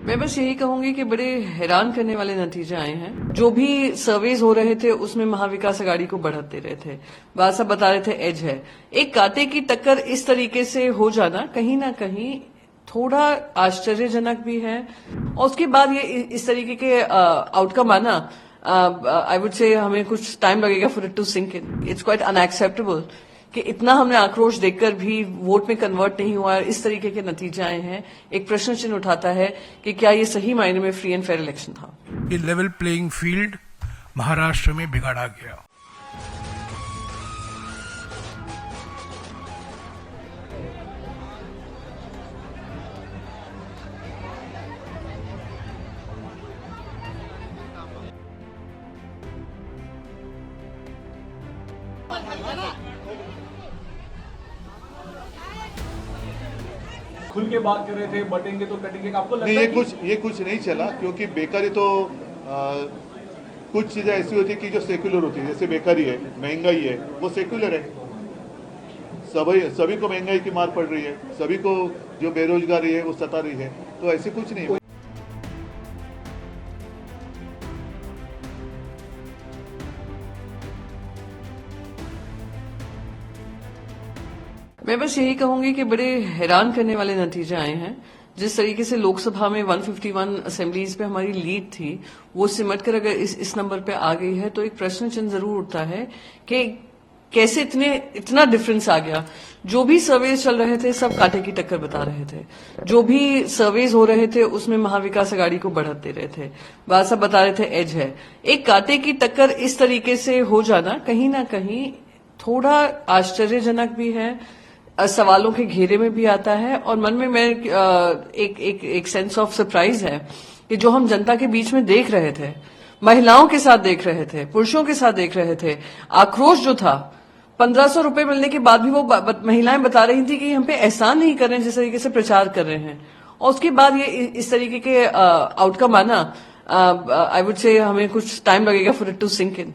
मैं बस यही कहूंगी कि बड़े हैरान करने वाले नतीजे आए हैं। जो भी सर्वेज हो रहे थे उसमें महाविकास अघाड़ी को बढ़त दे रहे थे। बात सब बता रहे थे एज है। एक कांटे की टक्कर इस तरीके से हो जाना कहीं ना कहीं थोड़ा आश्चर्यजनक भी है। और उसके बाद ये इस तरीके के आउटकम आना, आई वुड से हमें कुछ टाइम लगेगा for it to sink in. It's quite unacceptable कि इतना हमने आक्रोश देखकर भी वोट में कन्वर्ट नहीं हुआ। इस तरीके के नतीजे आए हैं। एक प्रश्न चिन्ह उठाता है कि क्या ये सही मायने में फ्री एंड फेयर इलेक्शन था। ये लेवल प्लेइंग फील्ड महाराष्ट्र में बिगाड़ा गया। खुल के बात कर रहे थे, बटेंगे तो कटेंगे। आपको लगता नहीं, है ये कुछ नहीं चला, क्योंकि बेकारी तो कुछ चीजें ऐसी होती है कि जो सेक्युलर होती है, जैसे बेकारी है, महंगाई है, वो सेक्युलर है। सभी को महंगाई की मार पड़ रही है, सभी को जो बेरोजगारी है वो सता रही है, तो ऐसे कुछ नहीं। मैं बस यही कहूंगी कि बड़े हैरान करने वाले नतीजे आए हैं। जिस तरीके से लोकसभा में 151 असेंबलीज पे हमारी लीड थी, वो सिमट कर अगर इस नंबर पे आ गई है तो एक प्रश्न चिन्ह जरूर उठता है कि कैसे इतना डिफरेंस आ गया। जो भी सर्वेज चल रहे थे सब कांटे की टक्कर बता रहे थे। जो भी सर्वेज हो रहे थे उसमें महाविकास अघाड़ी को बढ़त दे रहे थे। बात सब बता रहे थे एज है। एक कांटे की टक्कर इस तरीके से हो जाना कहीं ना कहीं थोड़ा आश्चर्यजनक भी है, सवालों के घेरे में भी आता है। और मन में मैं एक सेंस ऑफ सरप्राइज है कि जो हम जनता के बीच में देख रहे थे, महिलाओं के साथ देख रहे थे, पुरुषों के साथ देख रहे थे, आक्रोश जो था 1500 रुपए मिलने के बाद भी वो महिलाएं बता रही थी कि हम पे एहसान नहीं कर रहे हैं जिस तरीके से प्रचार कर रहे हैं। और उसके बाद ये इस तरीके के आउटकम आना, आई वुड से हमें कुछ टाइम लगेगा for it to sink in.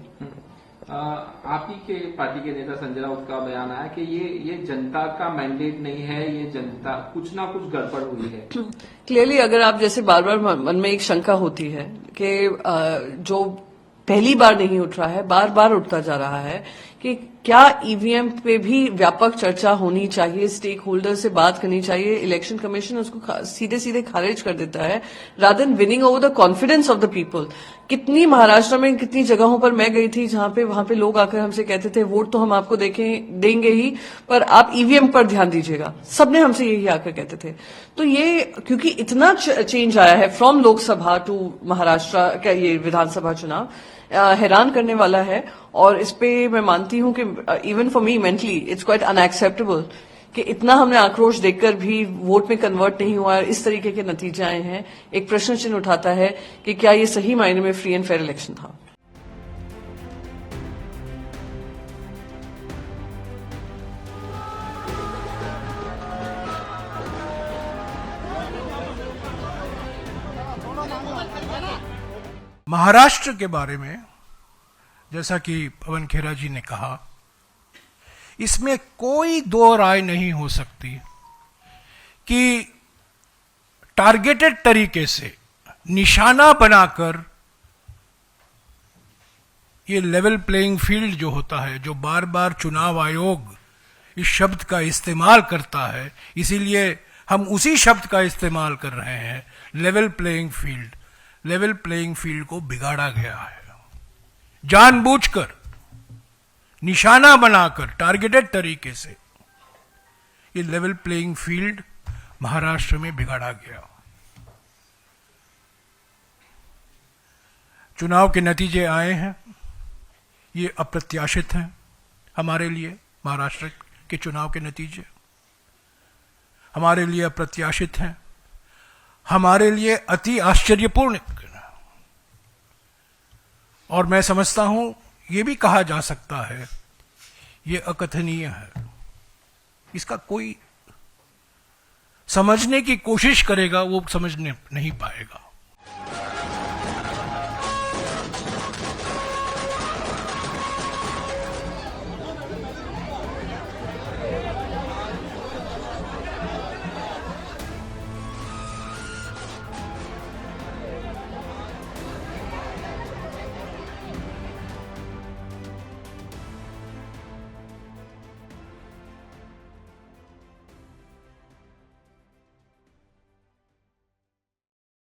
आप ही के पार्टी के नेता संजय राउत का बयान आया कि ये जनता का मैंडेट नहीं है, ये जनता कुछ ना कुछ गड़बड़ हुई है। क्लियरली अगर आप जैसे बार बार मन में एक शंका होती है कि जो पहली बार नहीं उठ रहा है, बार बार उठता जा रहा है कि क्या ईवीएम पे भी व्यापक चर्चा होनी चाहिए, स्टेक होल्डर से बात करनी चाहिए। इलेक्शन कमीशन उसको सीधे सीधे खारिज कर देता है rather than winning over the confidence of the people. कितनी महाराष्ट्र में कितनी जगहों पर मैं गई थी जहां पे वहां पे लोग आकर हमसे कहते थे वोट तो हम आपको देंगे ही, पर आप ईवीएम पर ध्यान दीजिएगा। सबने हमसे यही आकर कहते थे। तो ये क्योंकि इतना चेंज आया है फ्रॉम लोकसभा टू महाराष्ट्र का ये विधानसभा चुनाव, हैरान करने वाला है। और इस पे मैं मानती हूं कि even for me mentally it's quite unacceptable कि इतना हमने आक्रोश देखकर भी वोट में कन्वर्ट नहीं हुआ। इस तरीके के नतीजे आए हैं। एक प्रश्न चिन्ह उठाता है कि क्या ये सही मायने में फ्री एंड फेयर इलेक्शन था। महाराष्ट्र के बारे में जैसा कि पवन खेरा जी ने कहा, इसमें कोई दो राय नहीं हो सकती कि टारगेटेड तरीके से निशाना बनाकर ये लेवल प्लेइंग फील्ड जो होता है, जो बार बार चुनाव आयोग इस शब्द का इस्तेमाल करता है, इसीलिए हम उसी शब्द का इस्तेमाल कर रहे हैं, level playing field. Level playing field को बिगाड़ा गया है, जानबूझकर, निशाना बनाकर, टारगेटेड तरीके से ये लेवल प्लेइंग फील्ड महाराष्ट्र में बिगाड़ा गया। चुनाव के नतीजे आए हैं, ये अप्रत्याशित हैं हमारे लिए। महाराष्ट्र के चुनाव के नतीजे हमारे लिए अप्रत्याशित हैं, हमारे लिए अति आश्चर्यपूर्ण, और मैं समझता हूं यह भी कहा जा सकता है ये अकथनीय है। इसका कोई समझने की कोशिश करेगा वो समझ नहीं पाएगा।